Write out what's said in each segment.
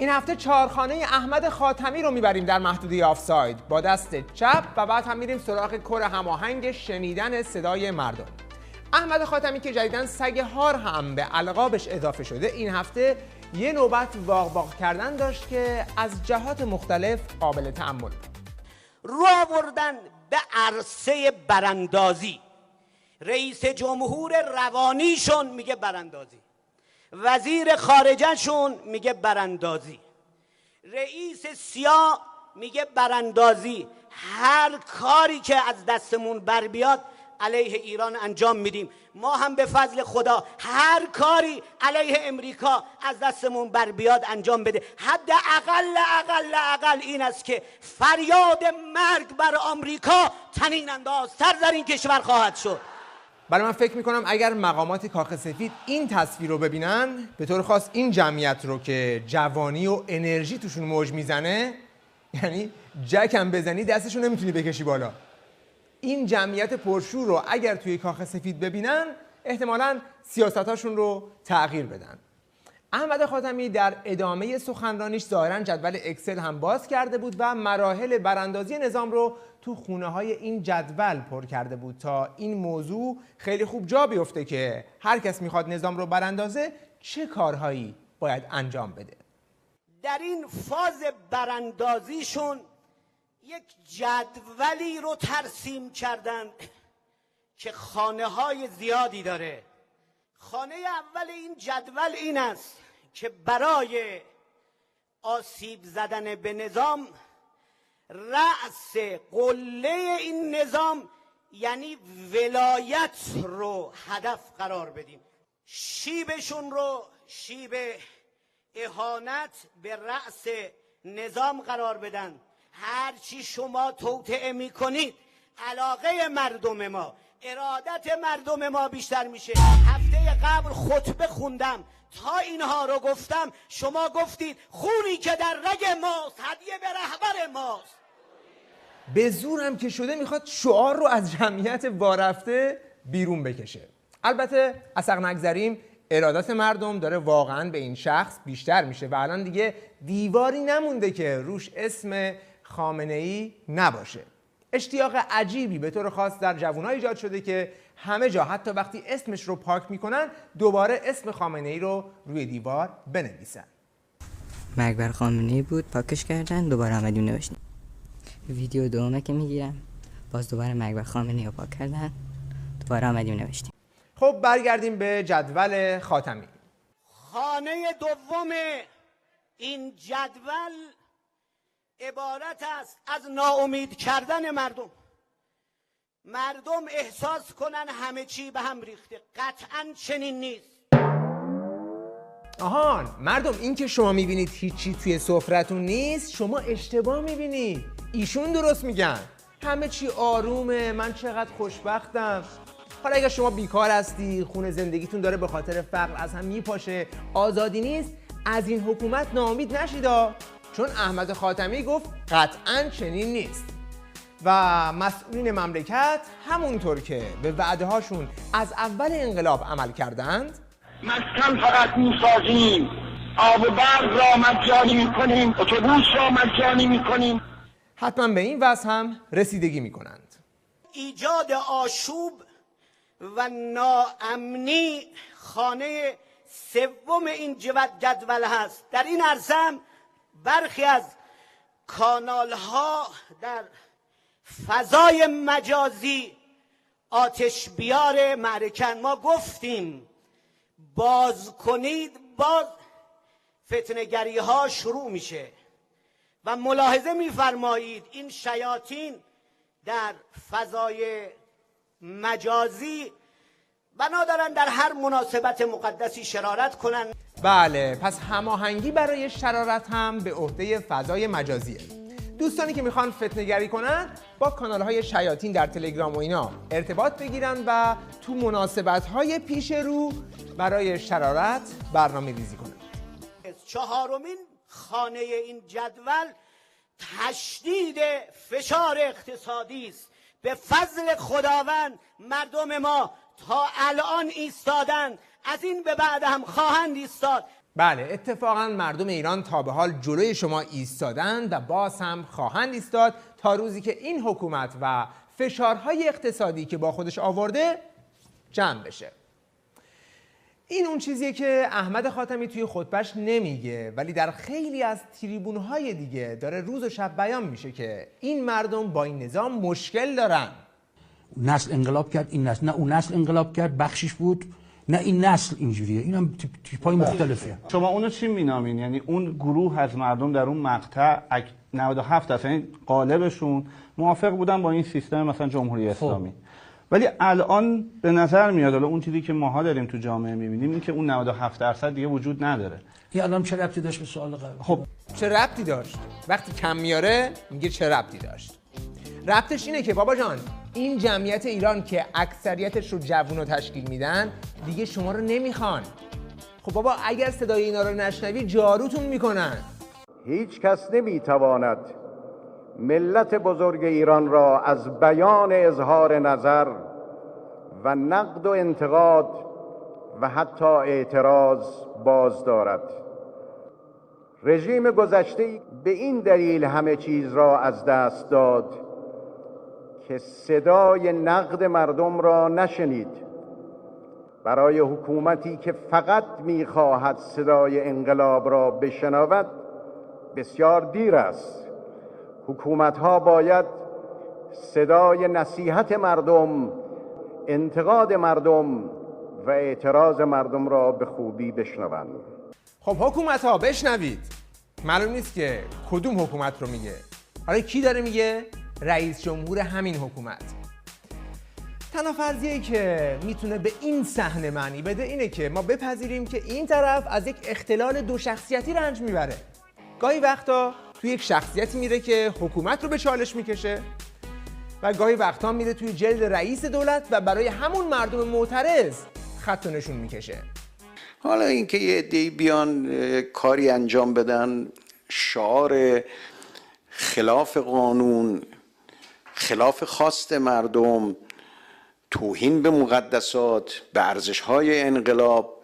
این هفته چهارخانه احمد خاتمی رو میبریم در محدوده آفساید با دست چپ و بعد هم میریم سراغ کور هماهنگ شنیدن صدای مردم. احمد خاتمی که جدیداً سگ هار هم به القابش اضافه شده، این هفته یه نوبت واق کردن داشت که از جهات مختلف قابل تأمل. رو آوردن به عرصه براندازی. رئیس جمهور روانیشون میگه براندازی، وزیر خارجهشون میگه براندازی، رئیس سیا میگه براندازی. هر کاری که از دستمون بر بیاد علیه ایران انجام میدیم. ما هم به فضل خدا هر کاری علیه امریکا از دستمون بر بیاد انجام بده. حد اقل این است که فریاد مرگ بر آمریکا طنین اندازتر در این کشور خواهد شد. برای من فکر میکنم اگر مقامات کاخ سفید این تصویر رو ببینن، به طور خاص این جمعیت رو که جوانی و انرژی توشون موج میزنه، یعنی جک هم بزنی دستشون نمیتونی بکشی بالا، این جمعیت پرشور رو اگر توی کاخ سفید ببینن احتمالاً سیاستاشون رو تغییر بدن. احمد خاتمی در ادامه سخنرانیش ظاهراً جدول اکسل هم باز کرده بود و مراحل براندازی نظام رو تو خونه های این جدول پر کرده بود تا این موضوع خیلی خوب جا بیفته که هر کس میخواد نظام رو براندازه چه کارهایی باید انجام بده. در این فاز براندازیشون یک جدولی رو ترسیم کردن که خانه های زیادی داره. خانه اول این جدول این است که برای آسیب زدن به نظام، رأس قله این نظام یعنی ولایت رو هدف قرار بدیم. شیبشون رو شیب اهانت به رأس نظام قرار بدن. هرچی شما توطئه میکنید علاقه مردم ما، ارادت مردم ما بیشتر میشه. هفته قبل خطبه خوندم، تا اینها رو گفتم شما گفتید خونی که در رگ ماست هدیه به رهبر ماست. به زور هم که شده میخواد شعار رو از جمعیت وارفته بیرون بکشه. البته از حق نگذریم، ارادت مردم داره واقعا به این شخص بیشتر میشه و الان دیگه دیواری نمونده که روش اسم خامنه‌ای نباشه. اشتیاق عجیبی به طور خاص در جوان‌ها ایجاد شده که همه جا حتی وقتی اسمش رو پاک میکنن دوباره اسم خامنه‌ای رو روی دیوار بنویسن. مرگ بر خامنه‌ای بود، پاکش کردن، دوباره آمدیم نوشتیم. ویدیو دومه که میگیرم، باز دوباره مرگ بر خامنه‌ای رو پاک کردن، دوباره آمدیم نوشتیم. خب برگردیم به جدول خاتمی. خانه دوم این جدول عبارت است از ناامید کردن مردم. مردم احساس کنن همه چی به هم ریخته. قطعاً چنین نیست. آهان مردم، این که شما میبینید هیچی توی سفرتون نیست، شما اشتباه میبینید. ایشون درست میگن. همه چی آرومه، من چقدر خوشبختم. حالا اگر شما بیکار هستی، خونه زندگیتون داره به خاطر فقر از هم میپاشه، آزادی نیست، از این حکومت ناامید نشیدا، چون احمد خاتمی گفت قطعاً چنین نیست. و مسئولین مملکت همونطور که به وعده هاشون از اول انقلاب عمل کردند، مسکن فقط میسازیم، آب و برق را مجانی میکنیم، اتوبوس را مجانی میکنیم، حتما به این وضع هم رسیدگی میکنند. ایجاد آشوب و ناامنی خانه سوم این جدول هست. در این عرصه برخی از کانال ها در فضای مجازی آتش بیار معرکن. ما گفتیم باز کنید، باز فتنه‌گری ها شروع میشه و ملاحظه میفرمایید این شیاطین در فضای مجازی بنا دارن در هر مناسبت مقدسی شرارت کنن. بله، پس هماهنگی برای شرارت هم به عهده فضای مجازیه. دوستانی که میخوان فتنه‌گری کنن با کانال‌های شیاطین در تلگرام و اینا ارتباط بگیرن و تو مناسبت‌های پیش رو برای شرارت برنامه‌ریزی کنن. چهارمین خانه این جدول تشدید فشار اقتصادی است. به فضل خداوند مردم ما تا الان ایستادن، از این به بعد هم خواهند ایستاد. بله، اتفاقا مردم ایران تا به حال جلوی شما ایستادن و باز هم خواهند ایستاد تا روزی که این حکومت و فشارهای اقتصادی که با خودش آورده جمع بشه. این اون چیزیه که احمد خاتمی توی خطبهش نمیگه، ولی در خیلی از تریبونهای دیگه داره روز و شب بیان میشه که این مردم با این نظام مشکل دارن. نسل انقلاب کرد، این نسل، نه اون نسل انقلاب کرد بخشش بود، نه این نسل اینجوریه، اینم تیپای مختلفه. شما اونو چی مینامین؟ یعنی اون گروه از مردم در اون مقطع 97% یعنی قالبشون موافق بودن با این سیستم مثلا جمهوری اسلامی. ولی الان به نظر میاد اون چیزی که ماها داریم تو جامعه میبینیم این که اون 97% دیگه وجود نداره. این الان چه ربطی داشت به سوال قبل؟ خب چه ربطی داشت؟ وقتی کم میاره میگه چه ربطی داشت؟ ربطش اینه که بابا جان، این جمعیت ایران که اکثریتش رو جوونا تشکیل میدن دیگه شما رو نمیخوان. خب بابا اگر صدای اینا رو نشنوی جاروتون میکنن. هیچ کس نمیتواند ملت بزرگ ایران را از بیان اظهار نظر و نقد و انتقاد و حتی اعتراض باز دارد. رژیم گذشته به این دلیل همه چیز را از دست داد که صدای نقد مردم را نشنید. برای حکومتی که فقط می‌خواهد صدای انقلاب را بشنود بسیار دیر است. حکومت‌ها باید صدای نصیحت مردم، انتقاد مردم و اعتراض مردم را به خوبی بشنوند. خب حکومت‌ها بشنوید. معلوم نیست که کدوم حکومت رو میگه. حالا کی داره میگه؟ رئیس جمهور همین حکومت. تنها فرضیه‌ای که میتونه به این صحنه معنی بده اینه که ما بپذیریم که این طرف از یک اختلال دو شخصیتی رنج میبره. گاهی وقتا توی یک شخصیتی میره که حکومت رو به چالش میکشه و گاهی وقتا میره توی جلد رئیس دولت و برای همون مردم معترض خط و نشون میکشه. حالا اینکه یه عده‌ای بیان کاری انجام بدن، شعار خلاف قانون، خلاف خواست مردم، توهین به مقدسات، به ارزش‌های انقلاب،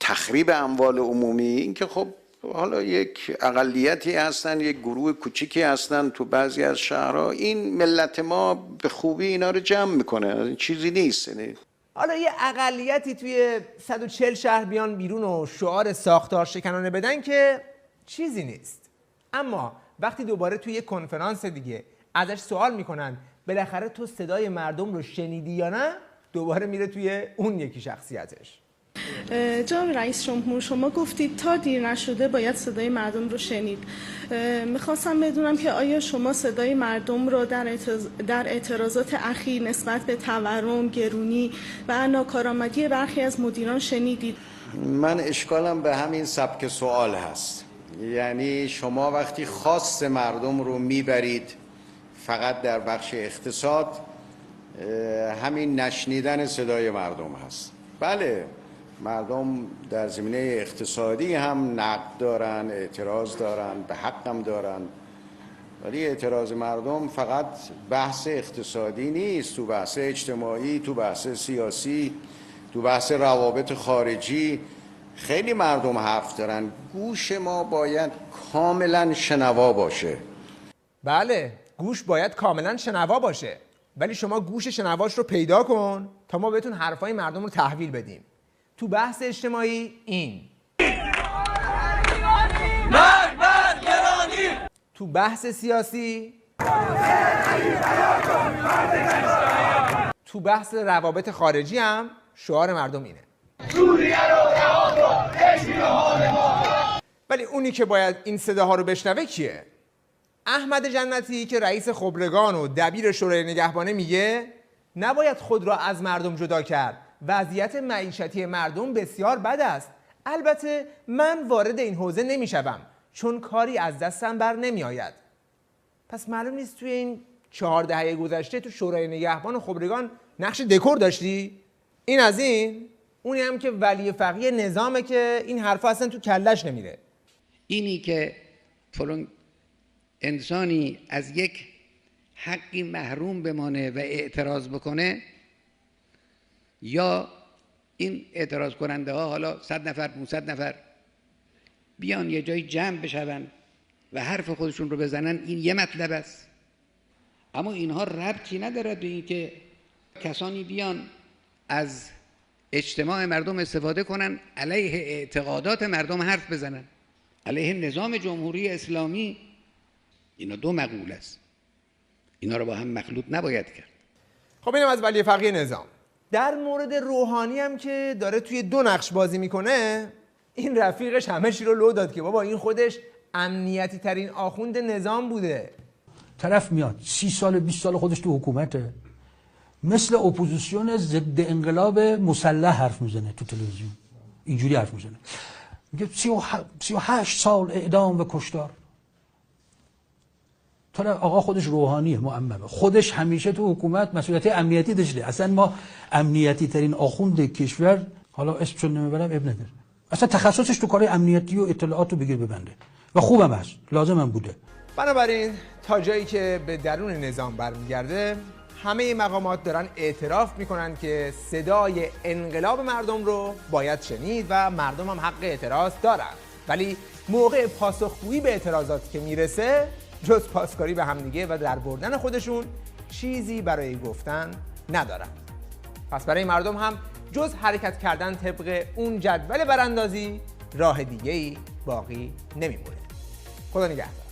تخریب اموال عمومی، این که خب حالا یک اقلیتی هستن، یک گروه کوچیکی هستن تو بعضی از شهرها، این ملت ما به خوبی اینا رو جمع میکنه، چیزی نیست. حالا یه اقلیتی توی 140 شهر بیان بیرون و شعار ساختار شکنانه بدن که چیزی نیست. اما وقتی دوباره توی یه کنفرانس دیگه ازش سوال میکنن بالاخره تو صدای مردم رو شنیدی یا نه، دوباره میره توی اون یکی شخصیتش. جناب رئیس جمهور، شما گفتید تا دیر نشده باید صدای مردم رو شنید. میخواستم بدونم که آیا شما صدای مردم رو در اعتراضات اخیر نسبت به تورم، گرونی و ناکارآمدی برخی از مدیران شنیدید؟ من اشکالم به همین سبک سوال هست. یعنی شما وقتی خواست مردم رو میبرید فقط در بخش اقتصاد، همین نشنیدن صدای مردم هست. بله، مردم در زمینه اقتصادی هم نقد دارن، اعتراض دارن، به حق هم دارن، ولی اعتراض مردم فقط بحث اقتصادی نیست، تو بحث اجتماعی، تو بحث سیاسی، تو بحث روابط خارجی خیلی مردم حرف دارن. گوش ما باید کاملا شنوا باشه. بله، گوش باید کاملا شنوا باشه، ولی شما گوش شنواش رو پیدا کن تا ما بهتون حرفای مردم رو تحویل بدیم. تو بحث اجتماعی این، تو بحث سیاسی، تو بحث روابط خارجی هم شعار مردم اینه. ولی اونی که باید این صداها رو بشنوه کیه؟ احمد جنتی که رئیس خبرگان و دبیر شورای نگهبانه میگه نباید خود را از مردم جدا کرد. وضعیت معیشتی مردم بسیار بد است. البته من وارد این حوزه نمیشوم چون کاری از دستم بر نمی آید. پس معلوم نیست توی این 4 دهه گذشته تو شورای نگهبان و خبرگان نقش دکور داشتی؟ این از این. اونی هم که ولی فقیه نظامه که این حرفا اصلا تو کلش نمیره. اینی که فلان انسانی از یک حقی محروم بمانه و اعتراض بکنه یا این اعتراض کننده ها حالا 100 نفر 500 نفر بیان یه جایی جمع بشون و حرف خودشون رو بزنن، این یه مطلب است. اما اینها ربطی نداره به این که کسانی بیان از اجتماع مردم استفاده کنن علیه اعتقادات مردم حرف بزنن، علیه نظام جمهوری اسلامی. اینا دو مقول است، اینا رو با هم مخلوط نباید کرد. خب اینم از ولی فقیه نظام. در مورد روحانی هم که داره توی دو نقش بازی میکنه، این رفیقش همه چی رو لو داد که بابا این خودش امنیتی ترین آخوند نظام بوده. طرف میاد 30 سال 20 سال خودش تو حکومته، مثل اپوزیسیون ضد انقلاب مسلح حرف میزنه تو تلویزیون، اینجوری حرف میزنه، میگه 38 سال اعدام و کشتار. طرف آقا خودش روحانیه، معممه، خودش همیشه تو حکومت مسئولیت امنیتی داشته. اصلا ما امنیتی ترین آخوند کشور، حالا اسمشون نمیبرم اب نداره، اصلا تخصصش تو کار امنیتی و اطلاعات رو بگیر ببنده و خوبم هست، لازم هم بوده. بنابراین تا جایی که به درون نظام برمیگرده، همه مقامات دارن اعتراف میکنن که صدای انقلاب مردم رو باید شنید و مردم هم حق اعتراض دارن، ولی موقع پاسخگویی به اعتراضات که میرسه، جز پاسکاری به همدیگه و در بردن خودشون چیزی برای گفتن ندارن. پس برای مردم هم جز حرکت کردن طبق اون جدول براندازی راه دیگه‌ای باقی نمیمونه. خدا نگهدار.